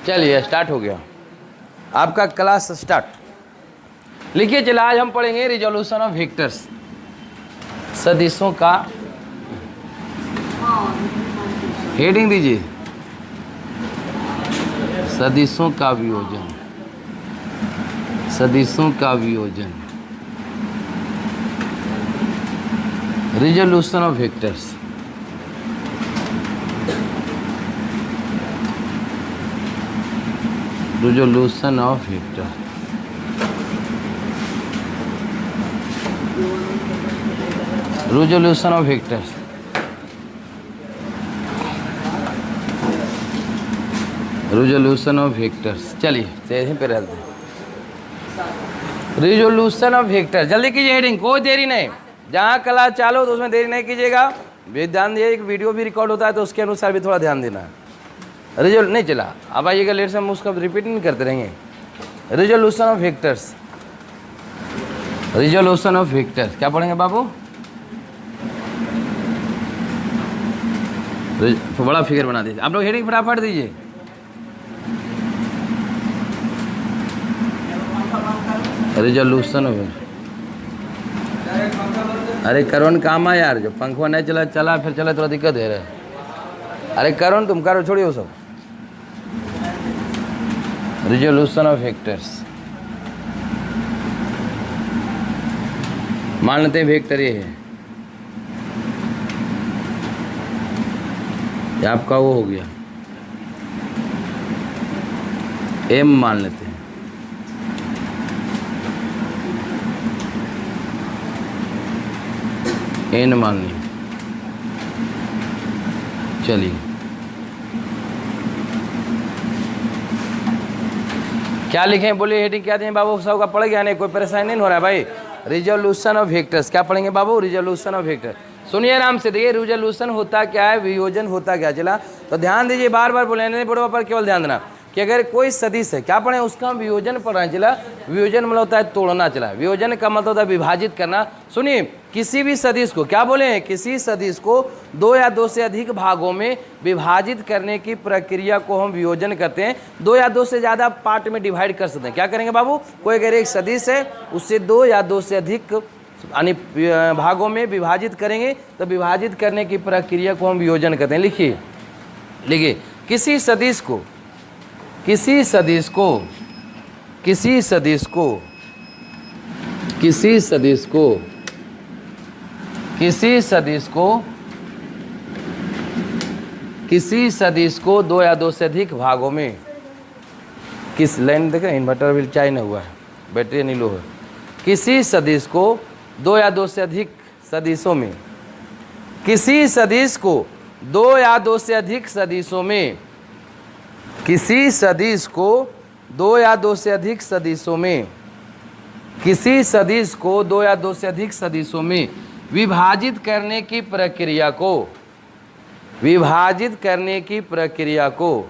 चलिए स्टार्ट हो गया आपका क्लास स्टार्ट। लिखिए चला, आज हम पढ़ेंगे रिजोल्यूशन ऑफ वेक्टर्स, सदिशों का। हेडिंग दीजिए, सदिशों का वियोजन, सदिशों का वियोजन, resolution of vectors. Resolution of vector, resolution of vectors. Resolution of vectors, चलिए यहीं पे रहते हैं। रिजोल्यूशन ऑफ वेक्टर, जल्दी कीजिए हेडिंग, कोई देरी नहीं। जहाँ क्लास चालू तो उसमें देरी नहीं कीजिएगा। ध्यान दिए, एक वीडियो भी रिकॉर्ड होता है तो उसके अनुसार भी थोड़ा ध्यान देना है। रिजोल्व नहीं चला, अब आइएगा लेट से हम उसका रिपीट नहीं करते रहेंगे। Resolution of vectors, resolution of vectors क्या पढ़ेंगे बाबू? तो बड़ा फिगर बना दीजिए आप लोग, हेडिंग फटाफट दीजिए। रिजोल्यूशन ऑफ, अरे करुण काम है यार, जो पंखा नहीं चला चला फिर चला, थोड़ा दिक्कत है। अरे करुण तुम करो, छोड़िए वो सब। रिजोल्यूशन ऑफ वेक्टर्स, मान लेते हैं वेक्टर ये है, ये आपका वो हो गया एम, मान लेते हैं। एन मान लिया। चलिए क्या लिखें, बोलिए हेडिंग क्या दें बाबू? सब का पढ़ गया नहीं, कोई परेशानी नहीं हो रहा है भाई। रिजोल्यूशन ऑफ वेक्टर्स क्या पढ़ेंगे बाबू? Resolution of vector. सुनिए आराम से, देखिए रिजोल्यूशन होता क्या है, वियोजन होता क्या। चला तो ध्यान दीजिए, बार बार बोले नहीं पढ़ो पर केवल ध्यान देना कि अगर कोई सदिश है, क्या पढ़ें उसका हम वियोजन पढ़ रहे हैं। चला वियोजन मतलब होता है तोड़ना, चला वियोजन का मतलब होता है विभाजित करना। सुनिए, किसी भी सदिश को क्या बोले हैं, किसी सदिश को दो या दो से अधिक भागों में विभाजित करने की प्रक्रिया को हम वियोजन करते हैं। दो या दो से ज़्यादा पार्ट में डिवाइड कर सकते हैं। क्या करेंगे बाबू? कोई अगर एक सदिश है उससे दो या दो से अधिक यानी भागों में विभाजित करेंगे तो विभाजित करने की प्रक्रिया को हम वियोजन करते हैं। लिखिए, लिखिए किसी सदिश को, किसी सदिश को, किसी सदिश को, किसी सदिश को, किसी सदिश को, किसी सदिश को दो या दो से अधिक भागों में, किस लाइन देखें, इन्वर्टर भी चाय नहीं हुआ है, बैटरी नहीं लो है। किसी सदिश को दो या दो से अधिक सदिशों में, किसी सदिश को दो या दो से अधिक सदिशों में, किसी सदिश को दो या दो से अधिक सदिशों में, किसी सदिश को दो या दो से अधिक सदिशों में विभाजित करने की प्रक्रिया को, विभाजित करने की प्रक्रिया को,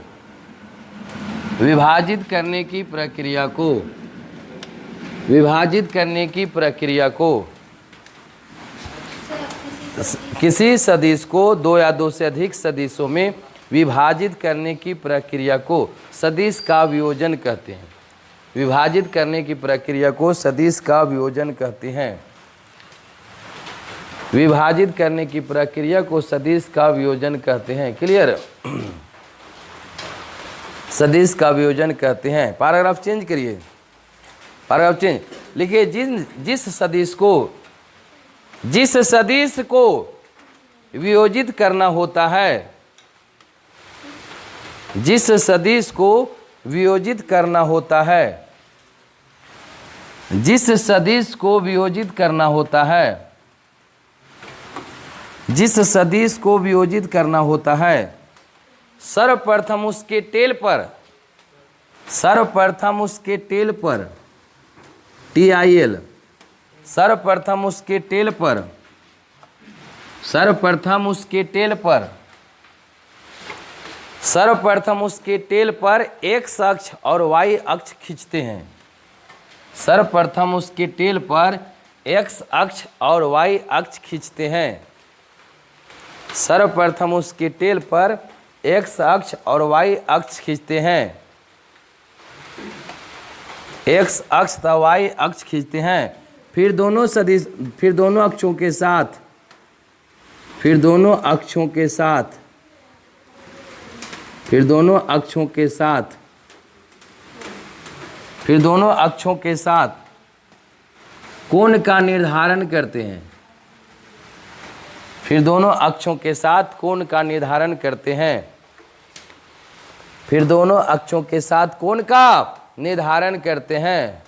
विभाजित करने की प्रक्रिया को, विभाजित करने की प्रक्रिया को, किसी सदिश को दो या दो से अधिक सदिशों में विभाजित करने की प्रक्रिया को सदिश का वियोजन कहते हैं। विभाजित करने की प्रक्रिया को सदिश का वियोजन कहते हैं। विभाजित करने की प्रक्रिया को सदिश का वियोजन कहते हैं। क्लियर? सदिश का वियोजन कहते हैं। पैराग्राफ चेंज करिए, पैराग्राफ चेंज। लिखिए, जिस सदिश को, जिस सदिश को वियोजित करना होता है, जिस सदिश को वियोजित करना होता है, जिस सदिश को वियोजित करना होता है, जिस सदिश को वियोजित करना होता है, सर्वप्रथम उसके टेल पर, सर्वप्रथम उसके टेल पर, TIL, सर्वप्रथम उसके टेल पर, सर्वप्रथम उसके टेल पर, सर्वप्रथम उसके टेल पर एक्स अक्ष और वाई अक्ष खींचते हैं। सर्वप्रथम उसके टेल पर एक्स अक्ष और वाई अक्ष खींचते हैं। सर्वप्रथम उसके टेल पर एक्स अक्ष और वाई अक्ष खींचते हैं। एक्स अक्ष तथा वाई अक्ष खींचते हैं, फिर दोनों सदिश, फिर दोनों अक्षों के साथ, फिर दोनों अक्षों के साथ, फिर दोनों अक्षों के साथ, फिर दोनों अक्षों के साथ कोण का निर्धारण करते हैं, फिर दोनों अक्षों के साथ कोण का निर्धारण करते हैं, फिर दोनों अक्षों के साथ कोण का निर्धारण करते हैं,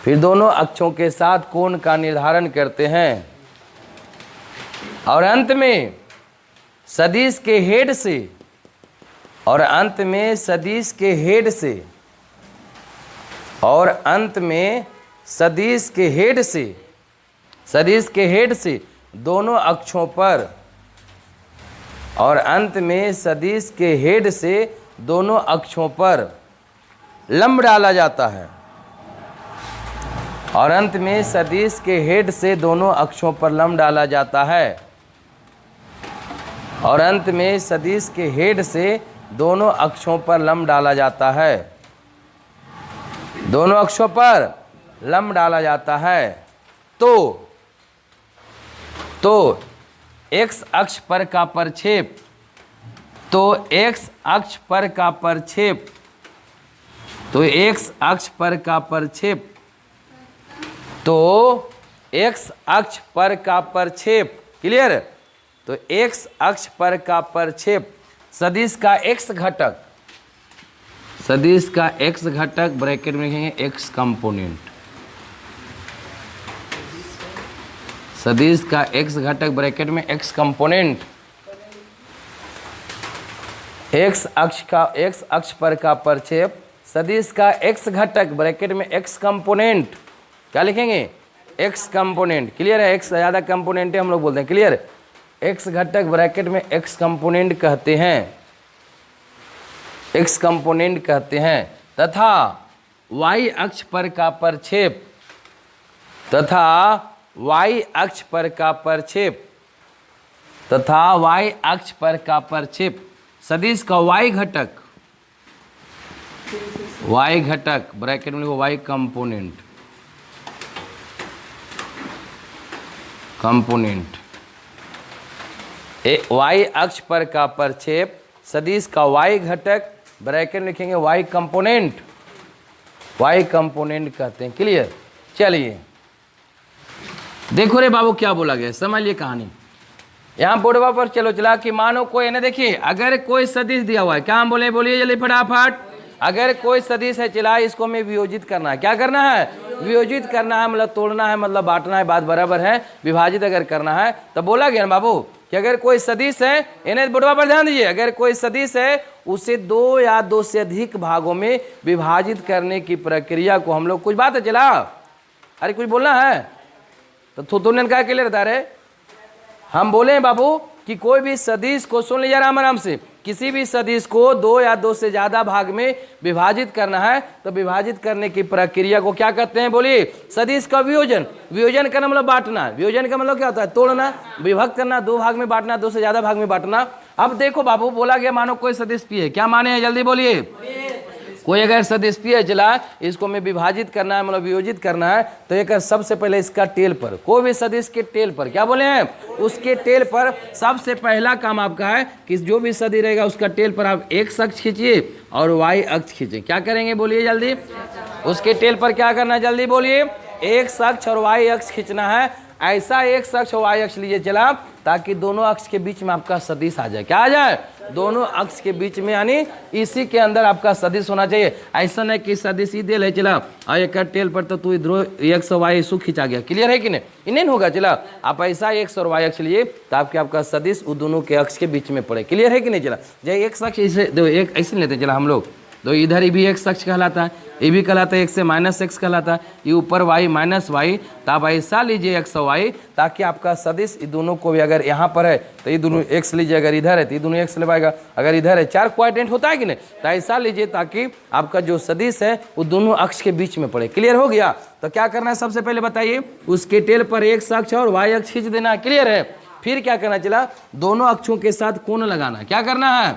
फिर दोनों अक्षों के साथ कोण का निर्धारण करते हैं, और अंत में सदिश के हेड से, और अंत में सदिश के हेड से, और अंत में सदिश के हेड से, सदिश के हेड से दोनों अक्षों पर, और अंत में सदिश के हेड से दोनों अक्षों पर लंब डाला जाता है, और अंत में सदिश के हेड से दोनों अक्षों पर लंब डाला जाता है, और अंत में सदिश के हेड से दोनों अक्षों पर लंब डाला जाता है, दोनों अक्षों पर लंब डाला जाता है। तो x अक्ष पर का प्रक्षेप, तो x अक्ष पर का प्रक्षेप, तो x अक्ष पर का प्रक्षेप, तो x अक्ष पर का प्रक्षेप, क्लियर। तो x अक्ष पर का प्रक्षेप सदिश का x घटक, सदिश का x घटक ब्रैकेट में लिखेंगे x कंपोनेंट, सदिश का x घटक ब्रैकेट में x कंपोनेंट, x अक्ष पर का प्रक्षेप सदिश का x घटक ब्रैकेट में x कंपोनेंट, क्या लिखेंगे x कंपोनेंट, क्लियर है। x ज़्यादा कंपोनेंट है हम लोग बोलते हैं, क्लियर। x घटक ब्रैकेट में x कंपोनेंट कहते हैं, x कंपोनेंट कहते हैं, तथा y अक्ष पर का प्रक्षेप, तथा y अक्ष पर का प्रक्षेप, तथा y अक्ष पर का प्रक्षेप सदिश का y घटक, y घटक ब्रैकेट में लिखो y कंपोनेंट, कंपोनेंट y अक्ष पर का प्रक्षेप सदिश का y घटक ब्रैकेट में लिखेंगे y कंपोनेंट, y कंपोनेंट कहते हैं, क्लियर। चलिए देखो रे बाबू क्या बोला गया, समझ लिए कहानी। यहाँ बोर्डवा पर चलो चला कि मानो कोई ना, देखिए अगर कोई सदिश दिया हुआ है, क्या हम बोले, बोलिए जल्दी फटाफट। अगर कोई सदिश है चला, इसको हमें वियोजित करना है, क्या करना है, वियोजित करना है, मतलब तोड़ना है, मतलब बांटना है, बात बराबर है। विभाजित अगर करना है तो बोला गया ना बाबू कि अगर कोई सदिश है, इन्हें बोर्डवा पर ध्यान दीजिए, अगर कोई सदिश है उसे दो या दो से अधिक भागों में विभाजित करने की प्रक्रिया को हम लोग, कुछ बात है चला, अरे कुछ बोलना है तो तुमने क्या क्लियर बता रहे। हम बोले हैं बाबू कि कोई भी सदिश को, सुन लीजिए आराम से, किसी भी सदिश को दो या दो से ज्यादा भाग में विभाजित करना है तो विभाजित करने की प्रक्रिया को क्या कहते हैं, बोलिए सदिश का वियोजन। वियोजन का मतलब बांटना, वियोजन का मतलब क्या होता है, तोड़ना, विभक्त करना, दो भाग में बांटना, दो से ज्यादा भाग में बांटना। अब देखो बाबू बोला गया मानो कोई सदिश पी है, क्या माने हैं जल्दी बोलिए। कोई अगर सदिश पी है चला, इसको में विभाजित करना है, मतलब वियोजित करना है, तो एक सबसे पहले इसका टेल पर, कोई भी सदिश के टेल पर, क्या बोले हैं, उसके टेल पर सबसे पहला काम आपका है कि जो भी सदिश रहेगा उसका टेल पर आप x अक्ष खींचिए और y अक्ष खींचिए। क्या करेंगे बोलिए जल्दी, उसके टेल पर क्या करना है जल्दी बोलिए, x अक्ष और y अक्ष खींचना है। ऐसा x अक्ष और y अक्ष लीजिए चला, ताकि दोनों अक्ष के बीच में आपका सदिश आ जाए, क्या आ जाए, दोनों अक्ष के बीच में, यानी इसी के अंदर आपका सदिश होना चाहिए। ऐसा नहीं कि सदिश ही दे ले चला और एक टेल पर तो तू इधर एक्स और वाई सु खींचा गया, क्लियर है कि नहीं, नहीं होगा चला। आप ऐसा एक्स और वाई अक्ष लिए तो आपका सदिश उन दोनों के अक्ष के बीच में पड़े, क्लियर है कि नहीं चला। जब एक अक्ष एक ऐसे लेते चला हम लोग, तो इधर ये भी एक्स अक्ष कहलाता है, ये भी कहलाता है एक्स से माइनस एक्स कहलाता है, ये ऊपर वाई माइनस वाई, तो आप ऐसा लीजिए एक्स और वाई, ताकि आपका सदिश ये दोनों को भी, अगर यहाँ पर है तो ये दोनों एक्स लीजिए, अगर इधर है तो ये दोनों एक्स ले पाएगा, अगर इधर है, चार क्वाड्रेंट होता है कि नहीं, तो ऐसा लीजिए ताकि आपका जो सदिश है वो दोनों अक्ष के बीच में पड़े, क्लियर हो गया। तो क्या करना है सबसे पहले बताइए, उसके टेल पर एक्स अक्ष और वाई अक्ष खींच देना, क्लियर है। फिर क्या करना चला, दोनों अक्षों के साथ कोण लगाना, क्या करना है,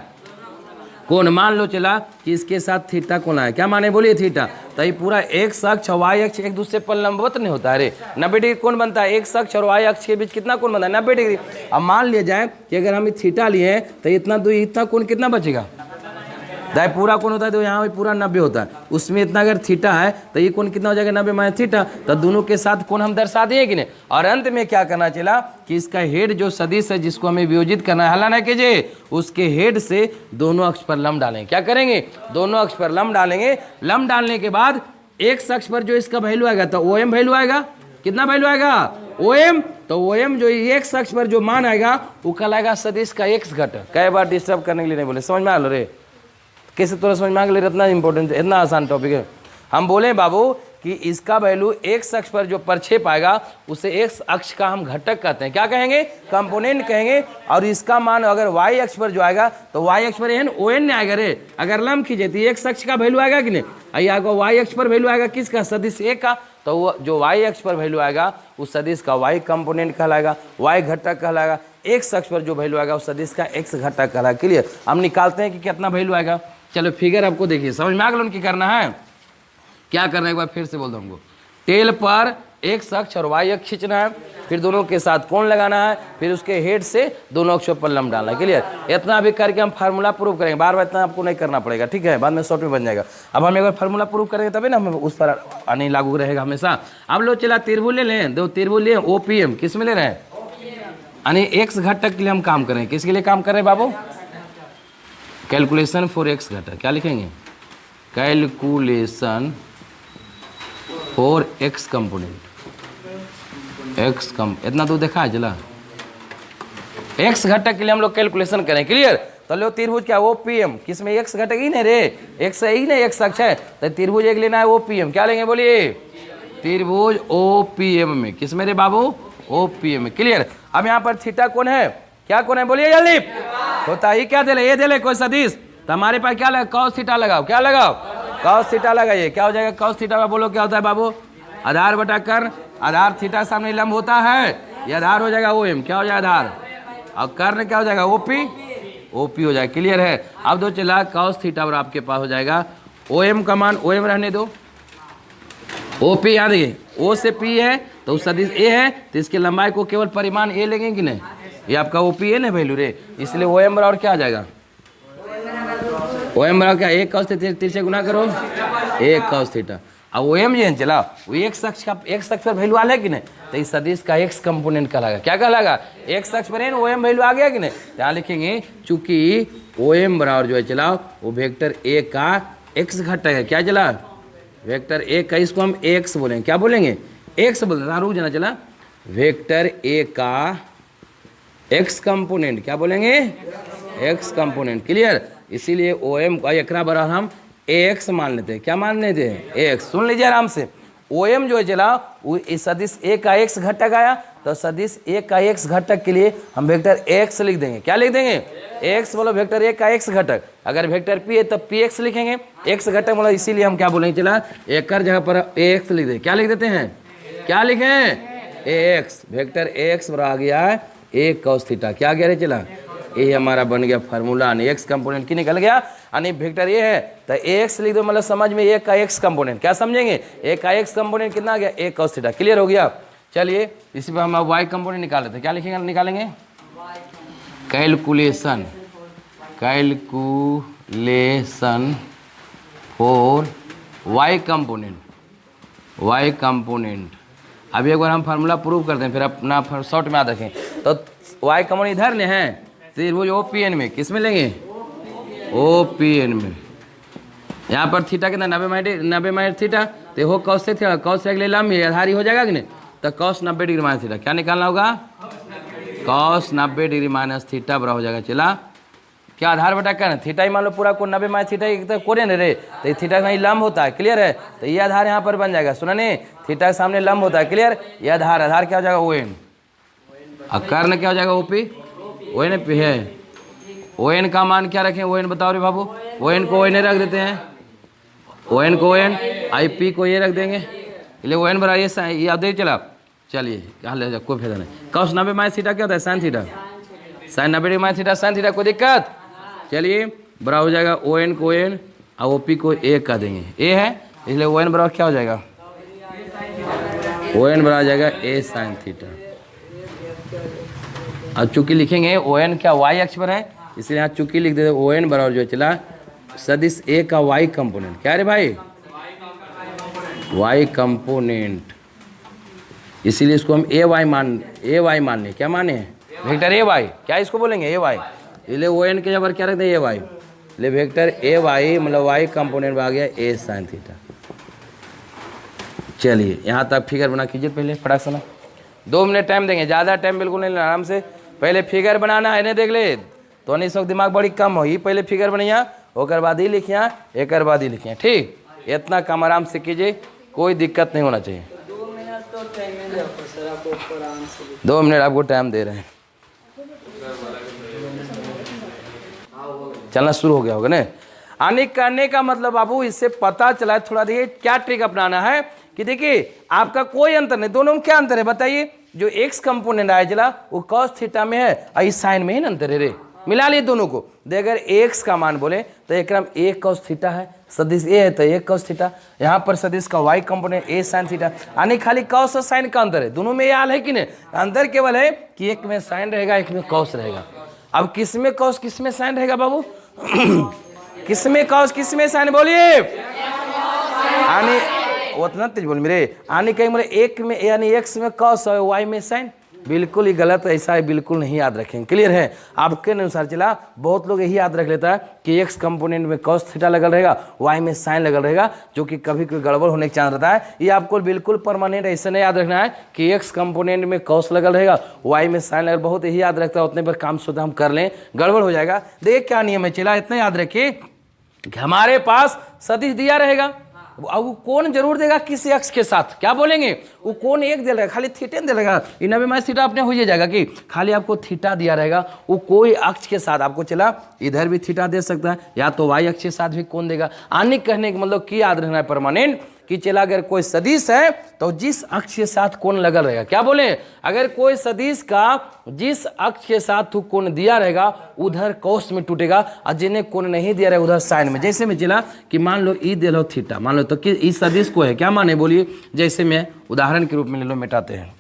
कोण मान लो चला कि इसके साथ थीटा कोण है, क्या माने बोलिए थीटा, तो ये पूरा एक्स अक्ष और वाई अक्ष एक दूसरे पर लंबवत नहीं होता है रे, 90 डिग्री कोण बनता है, एक्स अक्ष और वाई अक्ष के बीच कितना कोण बनता है 90 डिग्री। अब मान लिया जाए कि अगर हम थीटा लिए तो इतना कोण कितना बचेगा, दाई पूरा कोण होता है तो यहाँ पूरा 90 होता है, उसमें इतना अगर थीटा है तो ये कोण कितना हो जाएगा 90 माइनस थीटा, तो दोनों के साथ कोण हम दर्शा दिए कि नहीं। और अंत में क्या करना चला कि इसका हेड जो सदिश है जिसको हमें वियोजित करना है, हल्ला ना कीजिए, उसके हेड से दोनों अक्ष पर लंब डालेंगे। क्या करेंगे, दोनों अक्ष पर लंब डालेंगे। लंब डालने के बाद एक अक्ष पर जो इसका वैल्यू आएगा तो ओ एम वैल्यू आएगा, कितना वैल्यू आएगा ओ एम, तो ओ एम जो एक अक्ष पर जो मान आएगा वो कहलाएगा सदिश का एक्स घटक। कई बार डिस्टर्ब करने के लिए नहीं बोले, समझ में आ लो रे, कैसे थोड़ा समझ में आ गया, इतना इंपॉर्टेंट इतना आसान टॉपिक है। हम बोले बाबू कि इसका वैल्यू एक्स अक्ष पर जो प्रक्षेप आएगा उसे एक्स अक्ष का हम घटक कहते हैं, क्या कहेंगे, कंपोनेंट कहेंगे। और इसका मान अगर वाई अक्ष पर जो आएगा तो वाई अक्ष पर एन ओ एन आएगा रे, अगर लंब खींचे तो एक्स अक्ष का वैल्यू आएगा कि नहीं, आइएगा वाई अक्ष पर वैल्यू आएगा किसका, सदिश ए का, तो वो जो वाई अक्ष पर वैल्यू आएगा उस सदिश का वाई कंपोनेंट कहलाएगा, वाई घटक कहलाएगा। एक्स अक्ष पर जो वैल्यू आएगा उस सदिश का एक्स घटक कहलाएगा। क्लियर, हम निकालते हैं कि कितना वैल्यू आएगा। चलो फिगर आपको देखिए समझ में आ गया उनकी करना है, क्या करना है एक बार फिर से बोल दो हमको। टेल पर एक्स अक्ष और वाई अक्ष खींचना है, फिर दोनों के साथ कोण लगाना है, फिर उसके हेड से दोनों अक्षों पर लंब डालना है। क्लियर, इतना भी करके हम फार्मूला प्रूव करेंगे, बार बार इतना आपको नहीं करना पड़ेगा, ठीक है, बाद में शॉर्ट में बन जाएगा। अब हम एक बार फार्मूला प्रूव करेंगे तभी ना हम उस पर नहीं लागू रहेगा हमेशा। अब लोग चला त्रिभुज ले लें, दो त्रिभुज ले ओपीएम, किस में ले रहे हैं, यानी एक्स घटक के लिए हम काम करें। किसके लिए काम कर रहे हैं बाबू, कैलकुलेशन फॉर एक्स घटक, क्या लिखेंगे, calculation for X component, X कम इतना तो देखा है चला, एक्स घटक के लिए हम लोग कैलकुलेशन करें। क्लियर, तो लो त्रिभुज क्या ओपीएम, किसमें एक्स घटक ही नहीं रे, एक्स ही नहीं एक्स अक्ष है, तो त्रिभुज एक लेना है ओपीएम, क्या लेंगे बोलिए, त्रिभुज ओपीएम में, किसमें रे बाबू, ओपीएम में। क्लियर, अब यहाँ पर थीटा कौन है, क्या कौन है बोलिए जल्दी, होता ही क्या दे ले, ये दे ले कोई सदिश, तो हमारे पास क्या लगा, कॉस थीटा लगाओ, क्या लगाओ, कॉस थीटा लगाइए, क्या हो जाएगा कॉस थीटा में, बोलो क्या होता है बाबू, आधार बटा कर्ण, आधार थीटा सामने लंब होता है, ये आधार हो जाएगा ओ एम, क्या हो जाएगा आधार, और कर्ण क्या हो जाएगा ओपी, ओपी हो जाएगा। क्लियर है, अब दो चला कॉस थीटा और आपके पास हो जाएगा ओ एम का मान, ओ एम रहने दो, ओपी यहाँ देखिए ओ से पी है तो उस सदिश ए है, तो इसके लंबाई को केवल परिमाण ए लेंगे कि नहीं, ये आपका ओपी है ना वैल्यू रे, इसलिए ओ एम बराबर क्या आ जाएगा, ओ एम बराबर क्या, एक कॉस थीटा से गुना करो, एक कॉस थीटा। अब ओ एम जो चला वो एक्स अक्ष का, एक्स अक्ष पर वैल्यू आ है कि नहीं, तो इस सदिश का एक्स कंपोनेंट कहलाएगा, क्या कहलाएगा, एक्स अक्ष पर ओ एम वैल्यू आ गया कि नहीं, यहाँ लिखेंगे चूंकि ओ एम बराबर जो है चला वो वेक्टर ए का एक्स घटक है, क्या चला, वेक्टर ए का, इसको हम एक्स बोलेंगे, क्या बोलेंगे, एक्स बोल रहे, रुक जाना चला, वेक्टर ए का एक्स कंपोनेंट, क्या बोलेंगे, एक्स कंपोनेंट। क्लियर, इसीलिए ओ एम का एकरा बराबर हम ए एक्स मान लेते हैं, क्या मान लेते हैं, ए एक्स। सुन लीजिए आराम से, ओ एम जो है चला वो इस सदिश ए का एक्स घटक आया, तो सदिश ए का एक्स घटक के लिए हम वेक्टर एक्स लिख देंगे, क्या लिख देंगे, एक्स बोलो वेक्टर ए का एक्स घटक, अगर वेक्टर पी है तो पी एक्स लिखेंगे, एक्स घटक बोला, इसीलिए हम क्या बोलेंगे चला एक जगह पर ए एक्स लिख दें, क्या लिख देते हैं, क्या लिखें, ए एक्स, वेक्टर ए एक्स बराबर आ गया है ए कॉस थीटा, क्या कह रहे चला, ये हमारा बन गया फार्मूला, यानी एक्स कंपोनेंट की निकल गया, यानी वेक्टर ए है तो ए एक्स लिख दो, मतलब समझ में ए का एक्स कंपोनेंट, क्या समझेंगे, ए का एक्स कंपोनेंट कितना आ गया, ए कॉस थीटा। क्लियर हो गया, चलिए इसी पर हम वाई कंपोनेंट निकाल लेते हैं, क्या लिखेंगे, निकालेंगे calculation, calculation for Y component, Y component. अभी एक बार हम फार्मूला प्रूव करते हैं, फिर अपना शॉर्ट में याद रखें, तो वाई कंपोनेंट इधर ने है, त्रिभुज ओपीएन में, किस में लेंगे, ओपीएन में, यहाँ पर थीटा कितना 90 माइनस थीटा, तो हो कॉस से थीटा, कॉस से अगले लंब ये आधारी हो जाएगा कि नहीं, तो कॉस 90 डिग्री माइनस थीटा, क्या निकालना होगा, कॉस 90 डिग्री माइनस थीटा बराबर हो जाएगा चला, क्या आधार बटा क्या, थीटा ही मान लो पूरा को 90 माइनस थीटा कोरियन रे, तो थीटा का लंब होता है। क्लियर है, तो ये आधार यहाँ पर बन जाएगा, सुना नहीं, थीटा के सामने लंब होता है। क्लियर, ये आधार, आधार क्या हो जाएगा ओ एन, और कर्ण क्या हो जाएगा ओपी, ओ एन पे है, ओ एन का मान क्या रखें, ओ एन बताओ रे बाबू, ओ एन को ओ एन रख देते हैं, ओ एन को ओ एन, आई पी को ये रख देंगे, इसलिए ओ एन बराबर ये याद दे चला, चलिए क्या ले कोई फायदा नहीं, कॉस 90 माइनस थीटा क्या होता है, sine theta, sine 90 degree minus theta sine theta, कोई दिक्कत, चलिए बराबर हो जाएगा ओ एन को एन और ओ पी को ए कर देंगे, ए है इसलिए ओ एन बराबर क्या हो जाएगा, ओ एन बराबर जाएगा ए साइन थीटा। अब चूंकि लिखेंगे ओ एन क्या वाई अक्ष पर है इसलिए यहाँ चूंकि लिख देते ओ एन बराबर जो चला सदिश ए का वाई कंपोनेंट, क्या रे भाई वाई कंपोनेंट, इसीलिए इसको हम ए वाई माने, क्या माने वेक्टर ए वाई, क्या इसको बोलेंगे ए वाई, इसलिए ओ एन के जबर क्या रखते हैं ए वाई, इसलिए वेक्टर ए वाई मतलब वाई कंपोनेंट आ गया ए साइन थीटा। चलिए यहाँ तक फिगर बना कीजिए पहले फटाक से ना, 2 मिनट टाइम देंगे, ज़्यादा टाइम बिल्कुल नहीं, आराम से पहले फिगर बनाना है, नहीं देख ले तो नहीं सब दिमाग बड़ी कम हो, ही पहले फिगर बनिया ओकर बाद ही लिखिया एक बाद ही लिखिया, ठीक इतना काम आराम से कीजिए, कोई दिक्कत नहीं होना चाहिए। 2 मिनट आपको टाइम दे रहे हैं, चलना शुरू हो गया होगा ना। आने करने का मतलब बाबू इससे पता चला है, थोड़ा देखिए क्या ट्रिक अपनाना है कि देखिए आपका कोई अंतर नहीं, दोनों में क्या अंतर है बताइए, जो एक्स कंपोनेंट आया चला वो कॉस थीटा में है और इस साइन में ही अंतर है रे, मिला लिए दोनों को, अगर एक्स का मान बोले तो एक एक कॉस थीटा है, सदिश ए है तो एक कॉस थीटा, यहाँ पर सदिश का Y component A sine theta, यानी खाली कॉस और साइन का अंतर है, दोनों में ये हाल है कि नहीं, अंतर केवल है कि एक में साइन रहेगा एक में कॉस रहेगा। अब किस में कॉस किस में साइन रहेगा बाबू किस में कॉस किस में साइन बोलिए, यानी उतना तेज बोल मेरे, यानी कहीं मेरे एक में यानी एक्स में कॉस और वाई में साइन, बिल्कुल ही गलत, ऐसा है बिल्कुल नहीं याद रखेंगे, क्लियर है आपके अनुसार चला। बहुत लोग यही याद रख लेता है कि एक्स कंपोनेंट में कॉस थीटा लगल रहेगा वाई में साइन लगल रहेगा, जो कि कभी कोई गड़बड़ होने का चांस रहता है, ये आपको बिल्कुल परमानेंट ऐसे नहीं याद रखना है कि एक्स कंपोनेंट में कॉस लगल रहेगा वाई में साइन लगल, बहुत यही याद रखता है, उतने पर काम सोचा हम कर लें गड़बड़ हो जाएगा। देखिए क्या नियम है चला, इतना याद रखिए कि हमारे पास सदिश दिया रहेगा, अब वो कोण जरूर देगा किसी अक्ष के साथ, क्या बोलेंगे वो कोण एक दे रहेगा, खाली थीटा दे रहेगा, 90 माइनस थीटा अपने हो जाएगा कि खाली आपको थीटा दिया रहेगा, वो कोई अक्ष के साथ आपको चला इधर भी थीटा दे सकता है या तो वाई अक्ष के साथ भी कोण देगा। आने कहने का मतलब की याद रखना है परमानेंट कि चला अगर कोई सदिश है तो जिस अक्ष के साथ कोण लगल रहेगा, क्या बोले अगर कोई सदिश का जिस अक्ष के साथ कोण दिया रहेगा उधर कॉस में टूटेगा और जिन्हें कोण नहीं दिया रहेगा उधर साइन में। जैसे में चला कि मान लो ई दे लो थीटा, मान लो तो कि इस सदिश को है क्या माने बोलिए, जैसे मैं उदाहरण के रूप में ले लो मिटाते हैं,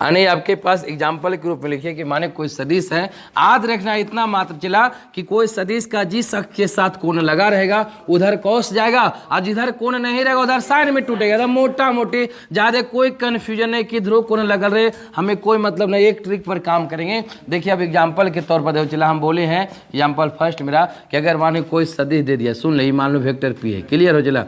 यानी आपके पास एग्जाम्पल के रूप में लिखिए कि माने कोई सदिश है, याद रखना इतना मात्र चला कि कोई सदिश का जिस अक्ष के साथ कोण लगा रहेगा उधर कॉस जाएगा और जिधर कोण नहीं रहेगा उधर साइन में टूटेगा, तो मोटा मोटी ज़्यादा कोई कन्फ्यूजन नहीं कि इधरों कोण लगल रहे, हमें कोई मतलब नहीं, एक ट्रिक पर काम करेंगे। देखिए अब एग्जाम्पल के तौर पर देखो चला हम बोले हैं एग्जाम्पल फर्स्ट मेरा कि अगर माने कोई सदिश दे दिया, सुन ले मान लो वेक्टर पी है, क्लियर हो चला,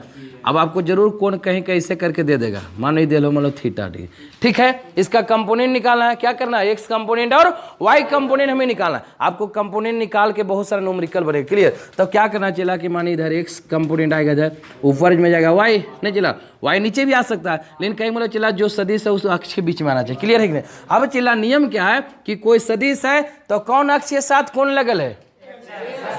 अब आपको जरूर कौन कहीं कैसे करके दे देगा, मान लो दे लो मान लो थीटा डी, ठीक है, इसका कंपोनेंट निकालना है, क्या करना है एक्स कंपोनेंट और वाई कंपोनेंट हमें निकालना है। आपको कंपोनेंट निकाल के बहुत सारा न्यूमेरिकल बनेगा, क्लियर, तो क्या करना चला कि माने इधर एक्स कंपोनेंट आएगा, इधर ऊपर में जाएगा वाई, नहीं चला वाई नीचे भी आ सकता है, लेकिन कहीं मतलब चला जो सदिश है उस अक्ष के बीच में आना चाहिए, क्लियर है कि नहीं। अब चला नियम क्या है कि कोई सदिश है तो कौन अक्ष के साथ कौन लगल है,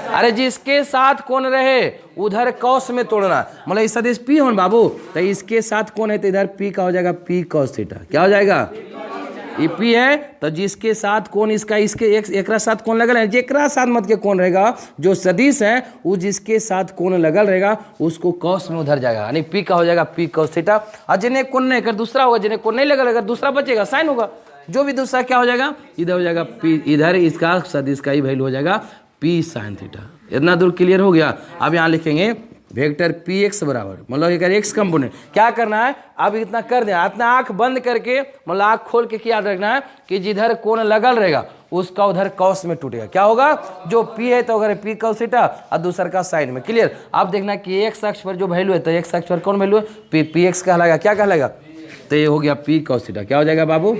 अरे जिसके साथ कौन रहे उधर कॉस में तोड़ना, मतलब इस सदिश पी हो बाबू तो इसके साथ कौन है तो इधर पी का हो जाएगा पी कॉस थीटा, क्या हो जाएगा ये पी है तो जिसके साथ कौन इसका इसके एक साथ कौन लगल है, जेकरा साथ मत के कौन रहेगा जो सदिश है वो जिसके साथ कौन लगल रहेगा उसको कॉस में उधर जाएगा, यानी पी का हो जाएगा पी कॉस थीटा, और जिन्हें कौन नहीं कर दूसरा होगा, जिन्हें कौन नहीं लगल अगर दूसरा बचेगा साइन होगा, जो भी दूसरा क्या हो जाएगा इधर हो जाएगा पी, इधर इसका सदिश का ही वैल्यू हो जाएगा पी साइन थीटा। इतना दूर क्लियर हो गया। अब यहाँ लिखेंगे वेक्टर पी एक्स बराबर मतलब अगर एक्स कंपोनेंट क्या करना है, अब इतना कर दें, इतना आंख बंद करके मतलब आंख खोल के क्या याद रखना है कि जिधर कोण लगल रहेगा उसका उधर कॉस में टूटेगा, क्या होगा जो पी है तो अगर पी कॉस थीटा और दूसरा का साइन में, क्लियर। आप देखना कि एक्स अक्ष पर जो वैल्यू है तो एक्स अक्ष पर कौन वैल्यू है पी, पी एक्स कहलाएगा, क्या कहलाएगा तो ये हो गया पी कॉस थीटा, क्या हो जाएगा बाबू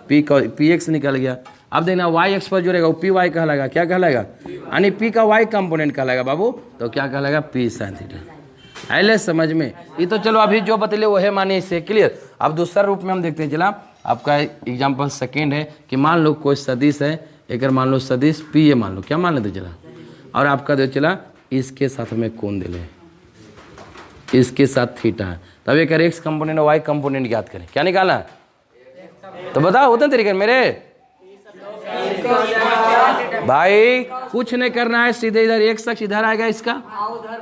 पी एक्स निकल गया। अब देखना वाई एक्स पर जो रहेगा वो पी वाई कहलाएगा, क्या कहलाएगा यानी पी का वाई कंपोनेंट कहलाएगा बाबू, तो क्या कहलाएगा पी साइन थीटा। आइले समझ में, ये तो चलो अभी जो बतले वो है मानिए इससे क्लियर। अब दूसरा रूप में हम देखते हैं, चला आपका एग्जाम्पल सेकेंड है कि मान लो कोई सदिश है, एक मान लो सदिश पी है, मान लो क्या मान लेते चला, और आपका दे चला इसके साथ हमें कौन दे ले, इसके साथ थीटा है, तब एक एक्स कंपोनेंट और वाई कंपोनेंट याद करें, क्या निकालना है तो बताओ उतने तरीके मेरे भाई कुछ नहीं करना है, सीधे इधर एक्स अक्ष इधर आएगा इसका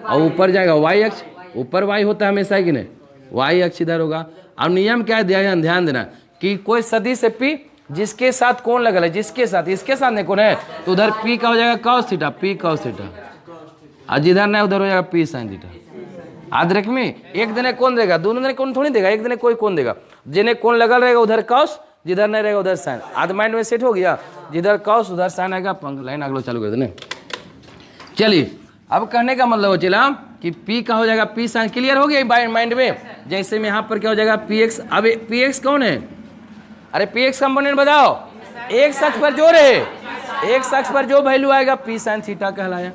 और ऊपर जाएगा वाई अक्ष, ऊपर वाई होता है हमेशा कि नहीं, वाई अक्ष इधर होगा। अब नियम क्या है, ध्यान देना कि कोई सदिश है पी जिसके साथ कौन लगल है, जिसके साथ, इसके साथ नहीं कौन है, तो उधर पी का हो जाएगा cos theta, P cos theta, और जिधर नहीं उधर हो जाएगा पी साइन थीटा। आदरक में एक दिन कौन देगा, दोनों दिन कौन थोड़ी देगा, एक दिन कोई कौन देगा, जिन्हें कौन लगल रहेगा उधर कॉस, जिधर नहीं रहेगा उधर साइन। आध माइंड में सेट हो गया, जिधर कॉस उधर साइन आएगा। लाइन अगलो चालू कर देने। चलिए अब कहने का मतलब हो चला कि P का हो जाएगा P साइन, क्लियर हो गया माइंड में। जैसे में यहाँ पर क्या हो जाएगा PX, अब PX कौन है, अरे PX कंपोनेंट बताओ, एक अक्ष पर जो रहे, एक अक्ष पर जो वैल्यू आएगा P साइन थीटा कहलाया।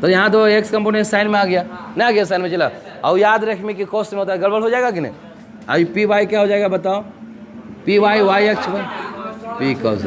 तो यहाँ तो एक्स कंपोनेंट साइन में आ गया, ना आ गया साइन में, चला। और याद रखने की क्वेश्चन होता है, गड़बड़ हो जाएगा कि नहीं। अभी पी वाई क्या हो जाएगा बताओ, पी वाई वाई अक्ष पर पी कॉस।